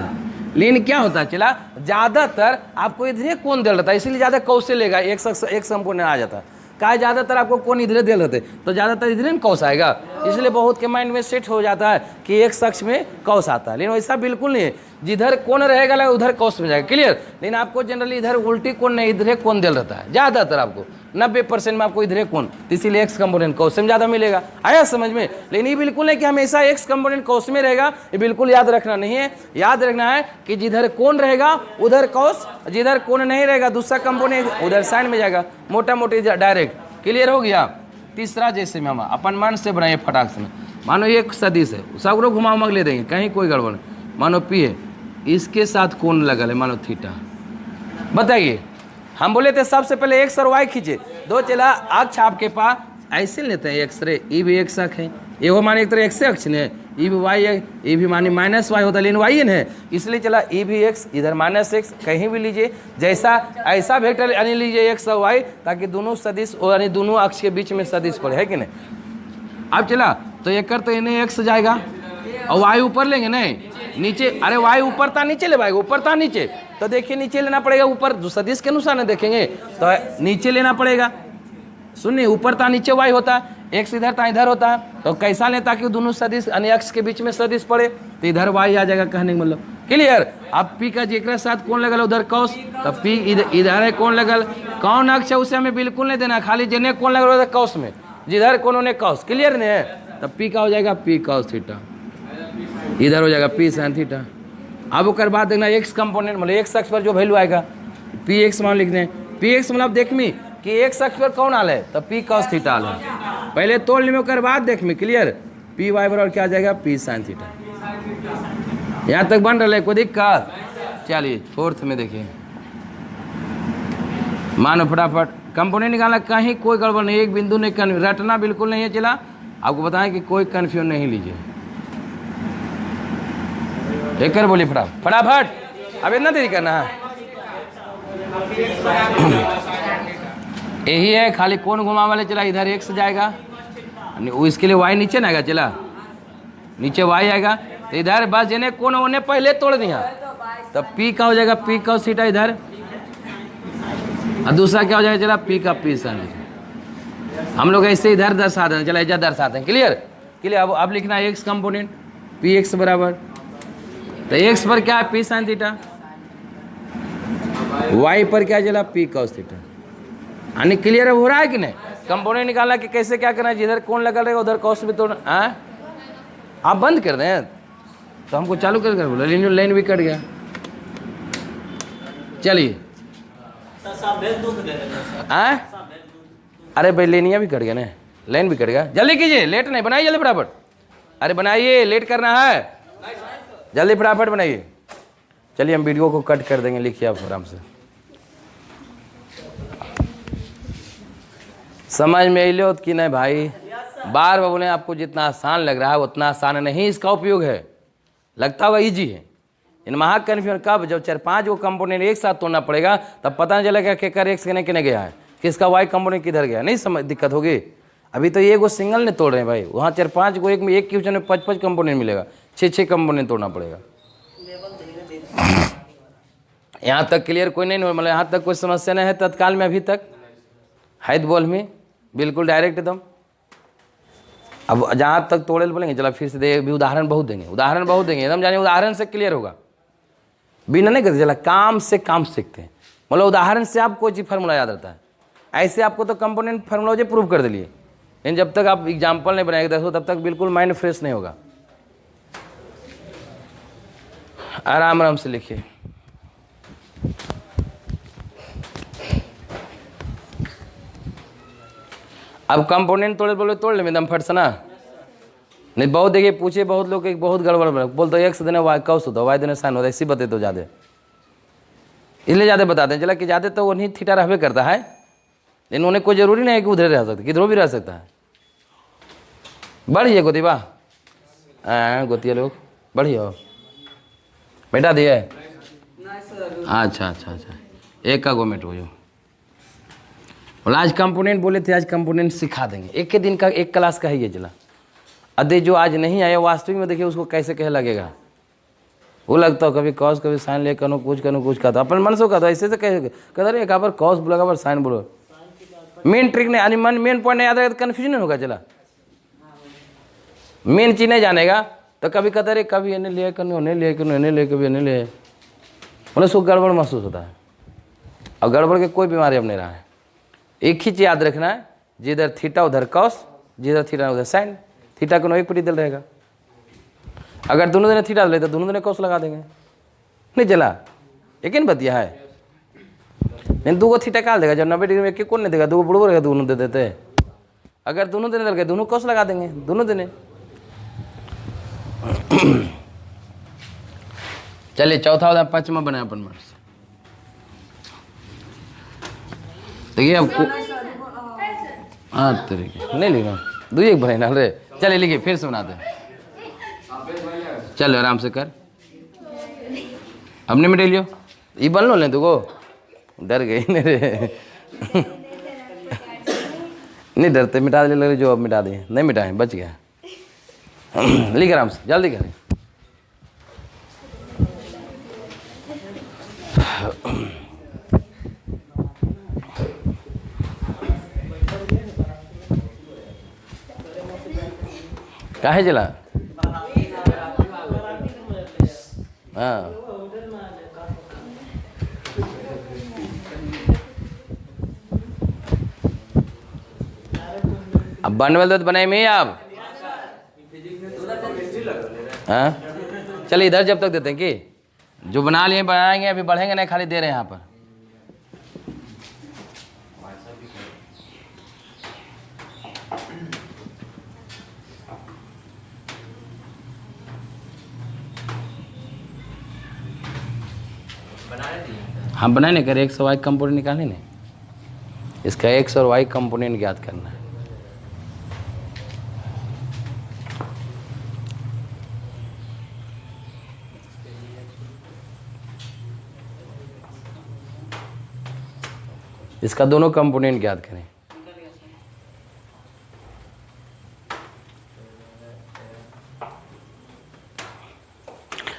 लेकिन क्या होता है चला, ज़्यादातर आपको इधर कौन दे रहता है, इसीलिए ज़्यादा कौश से लेगा, एक कंपोनेंट आ जाता है। का ज़्यादातर आपको कौन इधर दे रहते, तो ज़्यादातर इधर में कौश आएगा, इसलिए बहुत के माइंड में सेट हो जाता है कि एक शख्स में कौश आता है। लेकिन वैसा बिल्कुल नहीं है, जिधर कौन रहेगा उधर कौश में जाएगा, क्लियर। लेकिन आपको जनरली इधर उल्टी कौन नहीं, इधर कौन दे रहता है ज़्यादातर, आपको 90% में आपको इधर कौन, इसीलिए एक्स कंपोनेंट कौश में ज़्यादा मिलेगा। आया समझ में। लेकिन ये बिल्कुल नहीं कि हमेशा एक्स कंपोनेंट कौश में रहेगा, ये बिल्कुल याद रखना नहीं है। याद रखना है कि जिधर कौन रहेगा उधर कौश, जिधर कौन नहीं रहेगा दूसरा कंपोनेंट उधर साइन में जाएगा, मोटा मोटी डायरेक्ट, क्लियर हो गया। तीसरा जैसे में हम अपन मन से बनाइए फटाक से, मानो एक सदिश है, सब लोग घुमा उमा ले देंगे, कहीं कोई गड़बड़ नहीं। मानो पी है, इसके साथ कौन लगल है, मानो थीटा। बताइए, हम बोले थे सबसे पहले एक्स और वाई खींचे, दो चला अक्ष आपके पास ऐसे लेते हैं, एक्स रे ई भी एक्स अक्ष है, ये हो माने एक तरह एक्स अक्ष ने, ई भी वाई है, ई भी माने माइनस वाई होता है, लेकिन वाई है, इसलिए चला ई भी एक्स इधर माइनस एक्स, कहीं भी लीजिए जैसा ऐसा वेक्टर यानी लीजिए एक्स और वाई, ताकि दोनों सदिश यानी दोनों अक्ष के बीच में सदिश पड़े, है कि नहीं। अब चला तो एक कर तो इन्हें एक्स जाएगा और वाई ऊपर लेंगे, नहीं नीचे, अरे वाई ऊपर था नीचे ले भाई, ऊपर था नीचे, तो देखिए नीचे लेना पड़ेगा, ऊपर सदिश के अनुसार नहीं देखेंगे तो नीचे लेना पड़ेगा। सुनिए, ऊपर था नीचे वाई होता है, एक्स इधर था इधर होता है, तो कैसा लेता कि दोनों सदिश यानी अक्ष के बीच में सदिश पड़े, तो इधर वाई आ जाएगा, कहने का मतलब क्लियर। अब पी का जेकरा साथ कौन लगल उधर कौश, तो पी इधर है कौन लगल, कौन अक्ष है उसे हमें बिल्कुल नहीं देना, खाली जिन्हें कौन लगल उधर कौश में, जिधर कौन उन्हें कौश, क्लियर नहीं है। तब पी का हो जाएगा पी कौश थीटा, इधर हो जाएगा पी साइन थीटा। अब उसके बाद देखना एक्स कंपोनेंट मतलब एक्स अक्ष पर जो वैल्यू आएगा पी एक्स मान लिखते हैं, पी एक्स मतलब देख मी कि एक्स अक्ष पर कौन आल है, तो पी कॉस थीटा आल है, पहले तोड़ लेने के बाद देख मी, क्लियर। पी वाई बराबर क्या आ जाएगा, पी साइन थीटा। यहाँ तक बन रहा है, कोई दिक्कत। चलिए फोर्थ में देखिए, मानो फटाफट कंपोनेंट निकालना, कहीं कोई गड़बड़ नहीं, एक बिंदु नहीं रटना बिल्कुल नहीं है। चला आपको बताएं कि कोई कन्फ्यूजन नहीं लीजिए, देखकर बोलिए फटाफट, अब इतना देरी करना है। यही है, खाली कौन घुमा वाले, चला इधर एक्स जाएगा, इसके लिए वाई नीचे ना आएगा, चला नीचे वाई आएगा, तो इधर बस जिन्हें कौन उन्हें पहले तोड़ दिया, तब पी का हो जाएगा पी कॉस थीटा इधर, और दूसरा क्या हो जाएगा, चला पी का पी साइन। हम लोग ऐसे इधर दर्शाते हैं, चला इधर दर्शाते हैं, क्लियर क्लियर। अब लिखना है एक्स कंपोनेंट पी एक्स बराबर, तो एक्स पर क्या है पी साइन थीटा, वाई पर क्या चला पी कॉस थीटा, यानी क्लियर हो रहा है कि नहीं। कंपोनेंट निकालना कि कैसे क्या करना है, जिधर कौन लगा रहेगा उधर कॉस भी तोड़ना। आप बंद कर दें तो हमको चालू कर बोला, लाइन भी कट गया। चलिए अरे भाई लेनिया भी कट गया ना, लाइन भी कट गया, जल्दी कीजिए, लेट नहीं, बनाइए जल्दी फटाफट, अरे बनाइए, लेट करना है, जल्दी फटाफट बनाइए। चलिए हम वीडियो को कट कर देंगे, लिखिए आप आराम से। समझ में लो कि नहीं भाई, बार बार बोले आपको जितना आसान लग रहा है उतना आसान नहीं इसका उपयोग है, लगता हुआ इजी है। इन महा कन्फ्यूजन कब, जब 4-5 को कंपोनेंट एक साथ तोड़ना पड़ेगा, तब पता नहीं चलेगा कि कर एक्स किने गया है, किसका वाई कंपोनेंट किधर गया, नहीं समझ दिक्कत होगी। अभी तो ये को सिंगल ने तोड़ रहे हैं भाई, वहाँ 4-5 को एक में एक क्वेश्चन में 5-5 कंपोनेंट मिलेगा, 6-6 कंपोनेंट तोड़ना पड़ेगा। यहाँ तक क्लियर कोई नहीं, मतलब यहाँ तक कोई समस्या नहीं है तत्काल में, अभी तक है तो बोल में बिल्कुल डायरेक्ट एकदम। अब जहाँ तक तोड़े बोलेंगे, चला फिर से दे भी, उदाहरण बहुत देंगे, उदाहरण बहुत देंगे एकदम, जानिए उदाहरण से क्लियर होगा। बिना नहीं करते चला, काम से काम सीखते हैं। मतलब उदाहरण से आप कोई चीज़ फार्मूला याद रहता है, ऐसे आपको तो कंपोनेंट फार्मूला जो प्रूव कर दिलिए, लेकिन जब तक आप एग्जाम्पल नहीं बनाएंगे दोस्तों तब तक बिल्कुल माइंड फ्रेश नहीं होगा। आराम आराम से लिखिए। अब कंपोनेंट तोड़े बोले तोड़ ले एकदम फट से ना, नहीं बहुत देखिए पूछे बहुत लोग बहुत गड़बड़ बोलते एक्स देने वाई कौस होता वाई देने साइन होता है, इसी बते तो ज़्यादा, इसलिए ज़्यादा बताते हैं। चला कि ज़्यादा तो वही थीटा रहबे करता है, लेकिन उन्हें कोई ज़रूरी नहीं है कि उधर रह सकते, किधरों भी रह सकता है। बढ़िए गोती वाह, गोतिया लोग बढ़िया हो बेटा दिए। अच्छा अच्छा अच्छा, एक का गो मिनट हो जो बोला आज कंपोनेंट बोले थे, आज कंपोनेंट सिखा देंगे। एक के दिन का एक क्लास का ही ये चला। अदे जो आज नहीं आया वास्तविक में देखिए उसको कैसे कह लगेगा, वो लगता हो कभी कॉस कभी साइन ले कनो कुछ का तो अपन मन से कहता ऐसे से कहता एक बार कॉस बोला एक बार साइन बोलो। मेन ट्रिक नहीं यानी मेन पॉइंट नहीं याद रहेगा तो कन्फ्यूजन नहीं होगा। चला मेन चीज़ नहीं जानेगा तो कभी कहता रहे कभी इन्हें ले कनो उन्हें ले कनो इन्हें ले कभी इन्हें ले, मतलब उसको गड़बड़ महसूस होता है। और गड़बड़ के कोई बीमारी अब नहीं रहा है। एक ही चीज़ याद रखना है, जिधर थीटा उधर कॉस, जिधर थीटा उधर साइन, थीटा को एक पटी दिल रहेगा। अगर दोनों दिन थीटा ले तो दोनों दिन कॉस लगा देंगे, नहीं चला एक बतिया है। नहीं दो थीटा काल देगा जब 90 डिग्री में कौन नहीं देगा, दो बुढ़ो रहेगा दोनों दे देते। अगर दोनों दिन दल गए दोनों कॉस लगा देंगे दोनों दिन। चलिए चौथा उदाहरण पांचवा बनाया अपन मार्क्स। देखिए आपको हाँ तरीके नहीं लिखना दो एक बने ना रे। चलिए लिखिए फिर से बनाते हैं। चलो आराम से कर, अपने मिटे लियो ये बन लो ले तुको डर गई नहीं रे नहीं डरते मिटा ले लगे जो अब मिटा दिए नहीं मिटाए बच गया। लिख आराम से जल्दी करें। काहे चला हाँ अब बनने वाले तो बनाए में आप हाँ चलिए इधर जब तक देते हैं कि जो बना लिए बनाएंगे अभी बढ़ेंगे नहीं खाली दे रहे हैं यहाँ पर। हम बनाए नहीं कर एक्स और वाई कंपोनेंट निकाले नहीं, इसका एक्स और वाई कंपोनेंट ज्ञात करना है। इसका दोनों कंपोनेंट ज्ञात करें।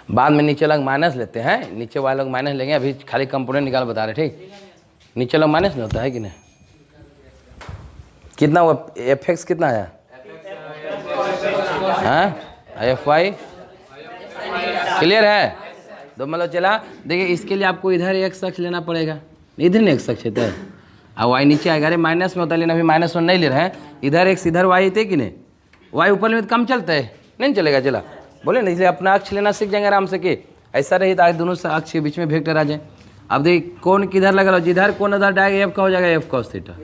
बाद में नीचे लोग माइनस लेते हैं, नीचे वाले लोग माइनस लेंगे, अभी खाली कंपोनेंट निकाल बता रहे ठीक। नीचे लोग माइनस नहीं होता है कि नहीं। कितना हुआ एफ एक्स कितना आया हाँ एफ वाई क्लियर है। तो मतलब चला देखिए इसके लिए आपको इधर एक अक्ष लेना पड़ेगा, इधर नहीं एक अक्ष है और वाई नीचे आएगा। अरे माइनस में होता है लेकिन अभी माइनस वन नहीं ले रहे हैं, इधर एक्स इधर वाई थे कि नहीं। वाई ऊपर में कम चलता है नहीं चलेगा। चला बोले नहीं इसलिए अपना अक्ष लेना सीख जाएंगे आराम से कि ऐसा रही तो दोनों से अक्ष के बीच में वेक्टर आ जाए। अब देखिए कौन किधर लगा लो, जिधर कौन उधर डायरेक्ट एफ का हो जाएगा एफ कॉस थीटा,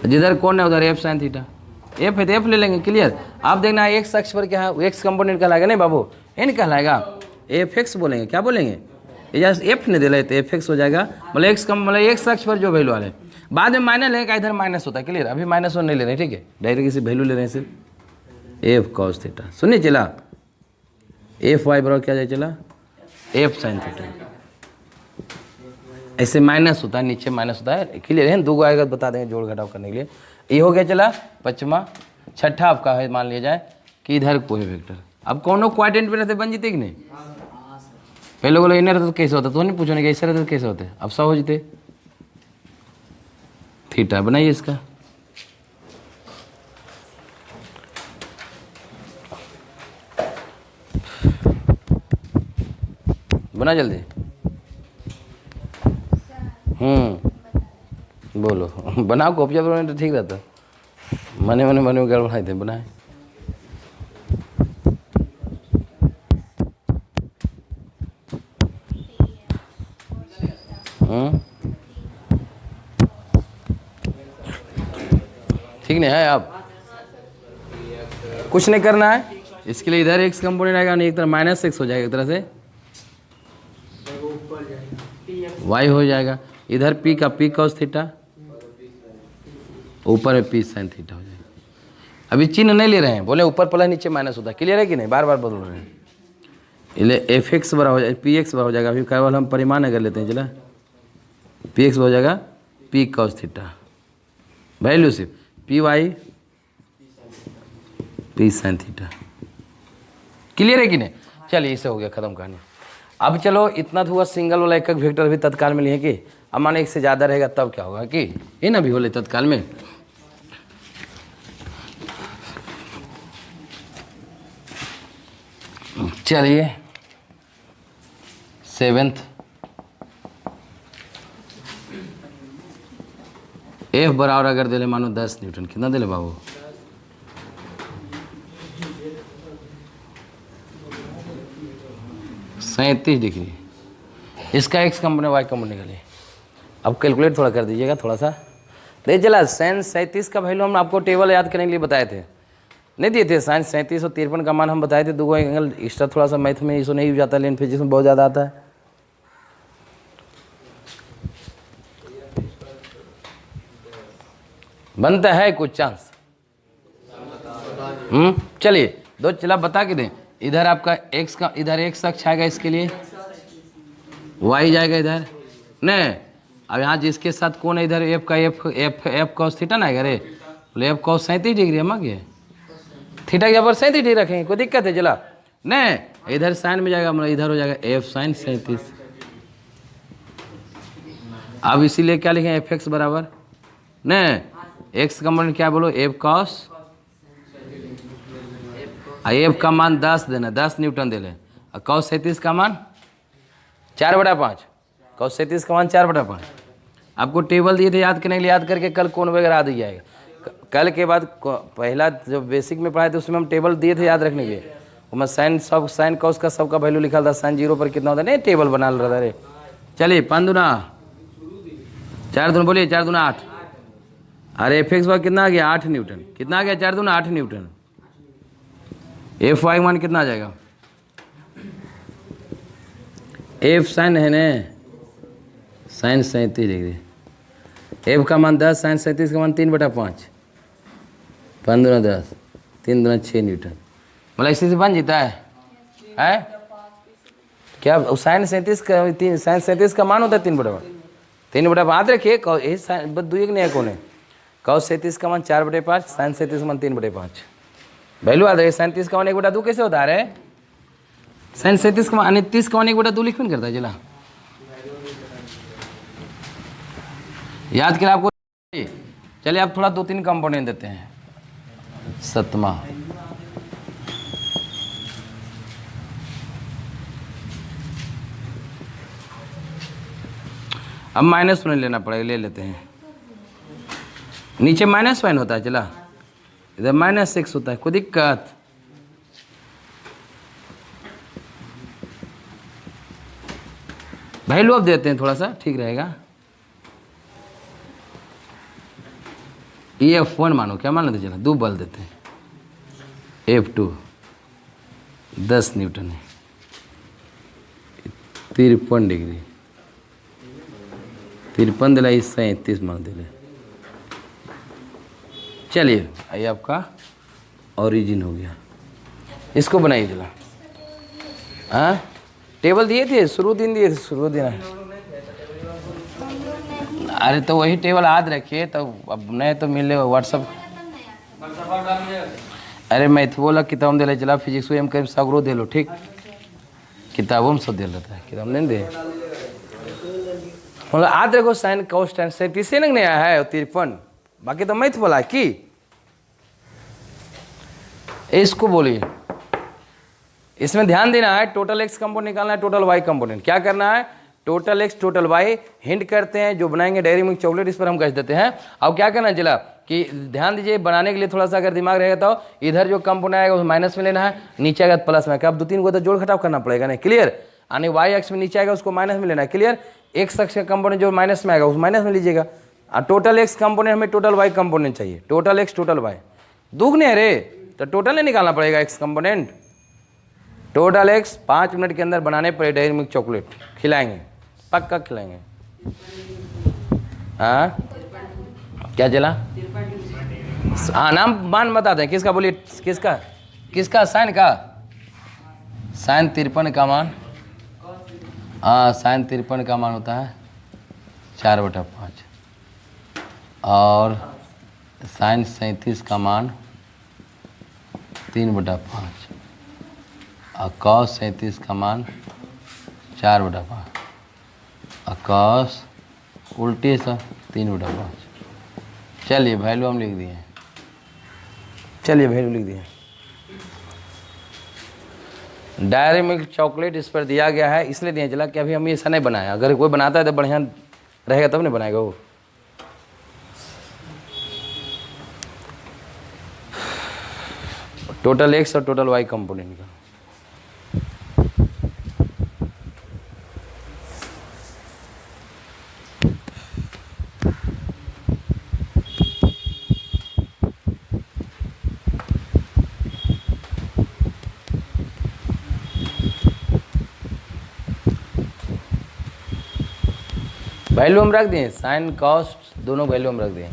जिधर कौन है उधर एफ साइन थीटा। एफ है तो एफ ले लेंगे क्लियर। आप देखना एक्स अक्ष पर क्या है एक्स कंपोनेंट कहलाएगा नहीं बाबू एन कहलाएगा, एफ एक्स बोलेंगे क्या बोलेंगे एफ नहीं दे रहे तो एफ एक्स हो जाएगा। मतलब एक्स कम मतलब एक्स अक्ष पर जो वैल्यू वाले बाद में माइनस लेंगे इधर माइनस होता है क्लियर। अभी माइनस वन नहीं ले रहे ठीक है, डायरेक्ट इसी वैल्यू ले रहे हैं सिर्फ एफ कॉस थीटा। सुनिए चला एफ वाई बराबर क्या जाए चला एफ साइन थीटा। ऐसे माइनस होता है नीचे माइनस होता है क्लियर है। दो आएगा बता देंगे जोड़ घटाव करने के लिए। ये हो गया चला पचमा। छठा आपका है मान लिया जाए कि इधर कोई वेक्टर अब कौन क्वाड्रेंट में रहते बन जीते कि नहीं। पहले बोलो इन्हें रहते तो कैसे होता तो नहीं पूछो नहीं कैसे रहते तो कैसे होते। अब सब हो जीते थीटा बनाइए इसका। बना जल्दी। बोलो बनाओ, कॉपी पर तो ठीक रहता। मने मने मने गड़बड़ाए थे, बनाए। ठीक नहीं है। अब कुछ नहीं करना है इसके लिए। इधर एक्स कंपोनेंट आएगा, नहीं एक तरह माइनस एक्स हो जाएगा, एक तरह से वाई हो जाएगा। इधर पी का पी कॉस थीटा, ऊपर में पी साइन थीटा हो जाएगा। अभी चिन्ह नहीं ले रहे हैं, बोले ऊपर प्लस नीचे माइनस होता है। क्लियर है कि नहीं? बार बार बदल रहे हैं। इसलिए एफ एक्स बड़ा हो जाएगा, पी एक्स बड़ा हो जाएगा। अभी केवल हम परिमाण अगर लेते हैं, चला पी एक्स हो जाएगा पी कॉस थीटा, वैल्यू सिर्फ P Y P sine theta. Clear है कि नहीं? चलिए इसे हो गया खत्म कहानी। अब चलो इतना तो हुआ सिंगल वाला एक वेक्टर भी तत्काल में लिए कि अब माने एक से ज़्यादा रहेगा तब क्या होगा कि ये ना भी हो ले तत्काल में। चलिए 7th एफ बराबर अगर दे ले मानो 10 न्यूटन, कितना दे ले बाबू? 37 डिग्री। इसका एक्स कंपोनेंट वाई कंपोनेंट निकले। अब कैलकुलेट थोड़ा कर दीजिएगा थोड़ा सा। नहीं चला साइन 37 का वैल्यू हम आपको टेबल याद करने के लिए बताए थे, नहीं दिए थे? साइन 37 और 53 का मान हम बताए थे। दो एंगल एक्स्ट्रा थोड़ा सा मैथ में इसको नहीं यूज आता, लेकिन फिजिक्स में बहुत ज़्यादा आता है। बनता है कुछ चांस? चलिए दो चला बता के दें। इधर आपका एक्स का, इधर एक्स अक्ष आएगा, इसके लिए वाई जाएगा इधर। नहीं अब यहाँ जिसके साथ कौन है इधर एफ का, F F F cos theta ना आएगा रे, बोले एफ कॉस 37 डिग्री हम आगे थीटा के ऊपर 37 डिग्री रखेंगे, कोई दिक्कत है? चला नहीं इधर साइन में जाएगा, मतलब इधर हो जाएगा एफ साइन 37। अब इसीलिए क्या लिखें? एफ एक्स बराबर नहीं एक्स कंपोनेंट क्या बोलो? एफ कॉस, एफ का मान 10 देना, 10 न्यूटन दे लें। और कॉस 37 का मान 4/5, कॉस 37 का मान 4/5। आपको टेबल दिए थे याद करने के लिए, याद करके कल कौन वगैरह आ जाएगा। कल के बाद पहला जो बेसिक में पढ़ाए थे उसमें हम टेबल दिए थे याद रखने के लिए। मैं साइन सब साइन कॉस का सबका वैल्यू लिखा था, साइन 0 पर कितना होता है, नहीं टेबल बना रहा था रे। चलिए 5 दूना 4 दूना, बोलिए 4 दूना 8। अरे एफ एक्स कितना आ गया? 8 न्यूटन। कितना आ गया? 4 दूना 8 न्यूटन। एफ वाई मान कितना आ जाएगा? एफ साइन है न साइन 37 डिग्री, एफ का मान 10, साइन 37 का मान 3/5, 5 दूना 10, 3 दूना 6 न्यूटन। मतलब इसी से बन जीता है क्या? साइन 37 का साइन 37 का मान होता है 3/5 याद रखिए। दो एक नहीं है कौन है? कॉस 37 का मान 4/5, साइन 37 का मान 3/5। वैल्यू याद रखिए। साइन 30 का मान 1/2 कैसे होता है? साइन 37 का मान 30 का मान 1/2 लिख में करता है। चला याद कर आपको। चलिए आप थोड़ा 2-3 कंपोनेंट देते हैं। 7वां अब माइनस में लेना पड़ेगा, ले लेते हैं। नीचे माइनस साइन होता है, चला इधर -6 होता है, कोई दिक्कत? वैल्यू अब देते हैं थोड़ा सा, ठीक रहेगा। F1 मानो, क्या मान लेते? चला 2 बल देते हैं। F2 10 न्यूटन है, 53 डिग्री, 53 दिला 37 मान दिले। चलिए आइए आपका ओरिजिन हो गया, इसको बनाइए। चला हाँ टेबल दिए थे शुरू दिन, दिए थे शुरू दिन। अरे तो वही टेबल याद रखिए, तो अब नहीं तो मिले व्हाट्सअप। अरे मैथ बोला किताब दे ले, चला फिजिक्स एम करीब सगरो दे लो, ठीक? किताबों में सब दे लेता है, किताब नहीं दे। मतलब याद रखो साइन कॉस tan 37 नहीं आया है 53, बाकी तो मैथ बोला कि इसको बोलिए इसमें ध्यान देना है, टोटल एक्स कंपोनेंट निकालना है, टोटल वाई कंपोनेंट। क्या करना है, total X total Y hint करते हैं, जो बनाएंगे डेयरी मिल्क चॉकलेट इस पर हम कह देते हैं। अब क्या करना है जिला कि ध्यान दीजिए, बनाने के लिए थोड़ा सा अगर दिमाग रहेगा तो इधर जो कंपोनेंट आएगा उस माइनस में लेना है, नीचे आएगा प्लस में। क्या अब 2-3 को तो जोड़ घटाव करना पड़ेगा नहीं, क्लियर। यानी वाई एक्स में नीचे आएगा उसको माइनस में लेना है, क्लियर। एक्स एक्स का कंपोनेंट जो माइनस में आएगा उस माइनस में लीजिएगा। और टोटल एक्स कंपोनेंट हमें टोटल वाई कंपोनेंट चाहिए, टोटल एक्स टोटल वाई दुगने है रे, तो टोटल नहीं निकालना पड़ेगा x component. Total x 5 minute के अंदर बनाने पड़े डेयरी मिल्क चॉकलेट, खिलाएंगे पक्का खिलाएंगे। हाँ क्या चला, हाँ नाम मान बता दें किसका, बोलिए किसका, किसका साइन का, साइन 53 का मान, हाँ साइन 53 का मान होता है 4/5 और साइन 37 का मान 3/5 और कॉस 37 का मान 4/5 और कॉस उल्टी सब 3/5। चलिए वैल्यू हम लिख दिए, चलिए वैल्यू लिख दिए। डेयरी मिल्क चॉकलेट इस पर दिया गया है, इसलिए दिया चला कि अभी हम ऐसा नहीं बनाया, अगर कोई बनाता है तो बढ़िया रहेगा तब नहीं बनाएगा वो। टोटल एक्स और टोटल वाई कंपोनेंट का वैल्यू हम रख दिए, साइन कॉस्ट दोनों वैल्यू हम रख दिए।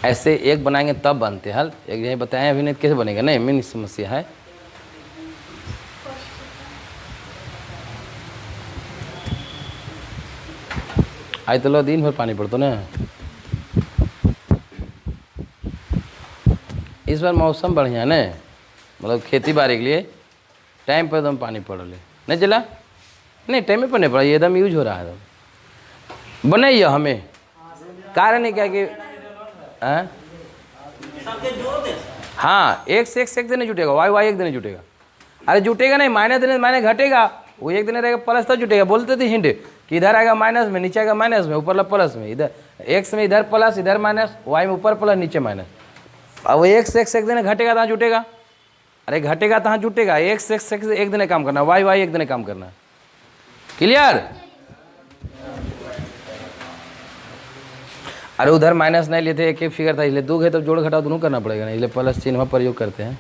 ऐसे एक बनाएंगे तब बनते हल, एक यही बताएं अभी नहीं कैसे बनेगा, नहीं मेन समस्या है। आज तो लो दिन भर पानी पड़ता ना, इस बार मौसम बढ़िया है ना, मतलब खेती बाड़ी के लिए टाइम पर एकदम पानी पड़ रहा नहीं चला, नहीं टाइम पर नहीं पड़ा, ये एकदम यूज हो रहा है एकदम बनाइए हमें। कारण है क्या कि हाँ एक से एक दिन जुटेगा, वाई वाई एक दिन जुटेगा, अरे जुटेगा नहीं, माइनस देने माइनस घटेगा, वो एक दिन रहेगा प्लस तब जुटेगा। बोलते थे हिंट कि इधर आएगा माइनस में, नीचे आएगा माइनस में, ऊपर प्लस में, इधर एक्स में इधर प्लस इधर माइनस, वाई में ऊपर प्लस नीचे माइनस। अब एक से एक दिन घटेगा तहाँ जुटेगा, अरे घटेगा तहाँ जुटेगा, एक से एक दिन काम करना, वाई वाई एक दिन काम करना, क्लियर। अरे उधर माइनस नहीं लेते, एक एक फिगर था इसलिए, दो है तब जोड़ घटाव दोनों करना पड़ेगा ना, इसलिए प्लस चिन्ह प्रयोग करते हैं।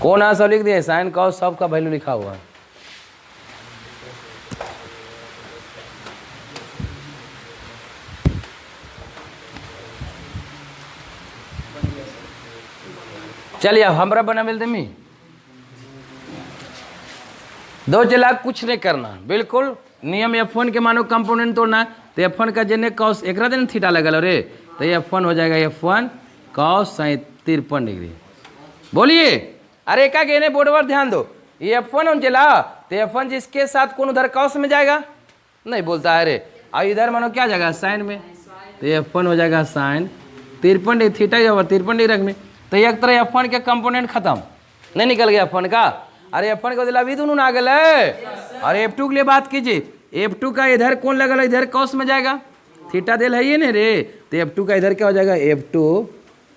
कौन आंसर लिख दिए, साइन कॉस सब का वैल्यू लिखा हुआ है। चलिए अब हमरा बना मिलते मी दो चला, कुछ नहीं करना, बिल्कुल नियम F1 के मानो कंपोनेंट तोड़ना है, तो F1 का जने कॉस एक दिन थीटा लगल रे, तो F1 हो जाएगा F1 कॉस 53 डिग्री। बोलिए, अरे का कहने बोर्ड पर ध्यान दो, ये F1 हम चला तो F1 जिसके साथ कौन उधर कॉस में जाएगा, नहीं बोलता है रे, और इधर मानो क्या जाएगा साइन में, तो F1 हो जाएगा साइन 53 डिग्री, थीटा या 53 डिग्री रख में, तो एक तरह F1 के कंपोनेंट खत्म, नहीं निकल गया F1 का। अरे F1 का दिला भी दोनों आ गए। और F2 के लिए बात कीजिए, F2 का इधर कौन लगल है, इधर कॉस में जाएगा, थीटा दिल है ये नहीं रे, तो F2 का इधर क्या हो जाएगा, F2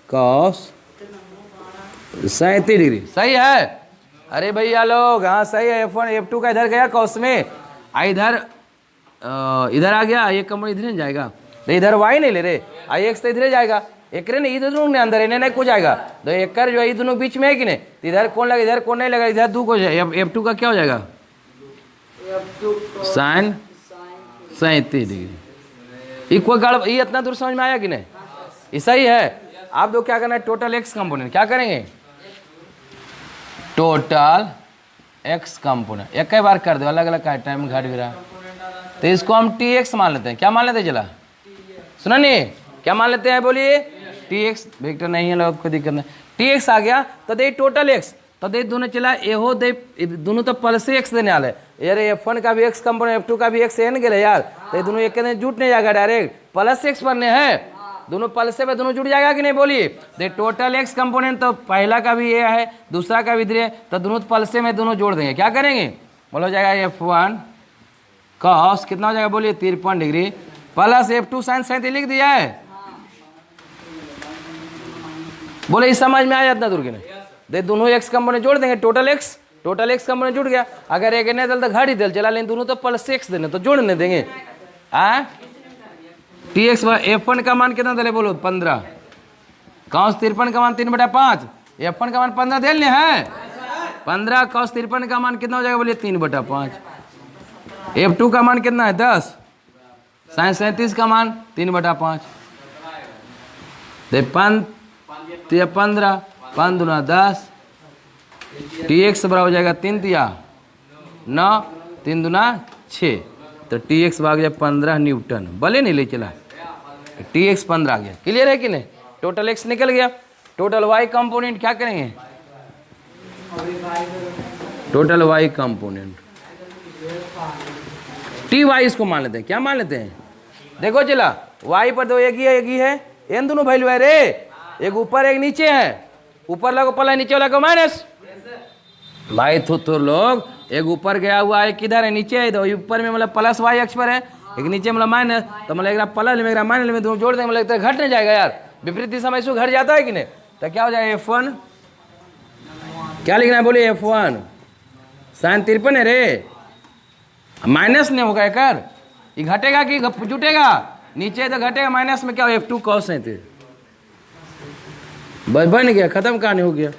कॉस 37 डिग्री, सही है। अरे भैया लोग हाँ सही है, F2 का इधर गया कॉस में, इधर आ गया, ये कंपोनेंट इधर नहीं जाएगा, तो इधर वाई नहीं ले रे, x तो इधर जाएगा, एक ने इधर दोनों ने अंदर इन्हें नहीं को जाएगा, तो एक कर जो है दोनों बीच में है कि नहीं, तो इधर कौन लगा, इधर कौन नहीं लगा, इधर दो को जाए, F2 का क्या हो जाएगा, साइन 37 डिग्री इक्वल गाड़। ये इतना दूर समझ में आया कि नहीं, ऐसा ही है। आप लोग क्या करना है, टोटल एक्स कंपोनेंट क्या करेंगे, टोटल एक्स कंपोनेंट एक ही बार कर दो, अलग अलग का टाइम घट भी रहा, तो इसको हम टी एक्स मान लेते हैं। क्या मान लेते हैं, चला सुना नहीं, क्या मान लेते हैं, बोलिए टी एक्स, वेक्टर नहीं है लोग कोई दिक्कत नहीं, टी एक्स आ गया तो दे टोटल एक्स, तो दे दोनों चला एहो दे दोनों तो प्लस एक्स देने वाले, यार F1 का भी एक्स कंपोनेंट F2 का भी एक्स एन गए यार, तो ये दोनों एक के जुट नहीं जाएगा डायरेक्ट, प्लस एक्स पढ़ने हैं दोनों प्लस से दोनों जुड़ जाएगा कि नहीं बोलिए। तो टोटल एक्स कंपोनेंट तो पहला का भी ये है दूसरा का भी इधर, तो दोनों प्लस से में दोनों जोड़ देंगे, क्या करेंगे बोलो जाएगा F1 कॉस कितना हो जाएगा बोलिए 53 डिग्री प्लस F2 साइन 37 लिख दिया है, बोले इस समझ में आ जाता दूर के नहीं। दे दोनों एक्स कंपोनेंट जोड़ देंगे, टोटल एक्स कंपोनेंट जुड़ गया। अगर एक नहीं दल तो घड़ी दल चला, लेकिन दोनों तो प्लस एक्स देने तो जोड़ने देंगे। टी एक्स F1 का मान कितना दले बोलो 15, कॉस 53 का मान 3/5, F1 का मान 15 दे ले है 15, कॉस 53 का मान कितना हो जाएगा बोलिए 3/5, F2 का मान कितना है 10, साइन 37 का मान 3/5, 15 5 दूना 10, टी एक्स बराबर हो जाएगा 3 तिया 9, 3 दूना 6, तो टी एक्स भाग जाए 15 न्यूटन, भले नहीं ले चला, टी एक्स 15 आ गया। क्लियर है कि नहीं, टोटल एक्स निकल गया। टोटल वाई कंपोनेंट क्या करेंगे, total Y component T Y इसको मान लेते हैं, क्या मान लेते हैं, देखो चला वाई पर दो एक ही है, इन दोनों वैल्यू है रे, एक ऊपर एक नीचे है, ऊपर लगो प्लस नीचे वाला को माइनस। भाई तो लोग एक ऊपर गया हुआ है किधर है नीचे है, तो ऊपर में मतलब प्लस वाई अक्ष पर है, एक नीचे मतलब माइनस, तो मतलब एक प्लस में माइनस में दोनों जोड़ देंगे, मतलब घट नहीं जाएगा यार, विपरीत दिशा में इसको घट जाता है कि नहीं, तो क्या हो जाएगा F1 क्या लिखना है बोलिए F1 साइन 53 है रे, माइनस नहीं होगा कर, ये घटेगा कि जुटेगा, नीचे तो घटेगा, माइनस में क्या हो F2 कॉस है, बस बन गया, खत्म कहानी हो गया।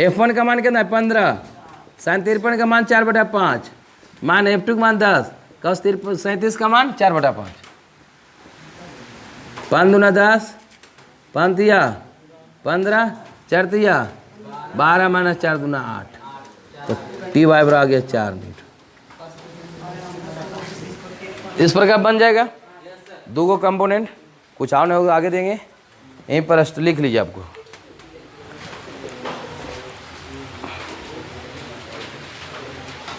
F1 का मान कितना है 15, साइन 53 का मान 4/5, मान F2 का मान 10, कॉस 37 का मान 4/5, 5 दूना 10, 5 तिया 15, 4 तिया 12 माइनस 4 दूना 8, तो टी वाई बराबर आ गया 4 मीटर। इस प्रकार बन जाएगा दो गो कंपोनेंट, कुछ और नहीं होगा आगे देंगे, यहीं पर लिख लीजिए आपको।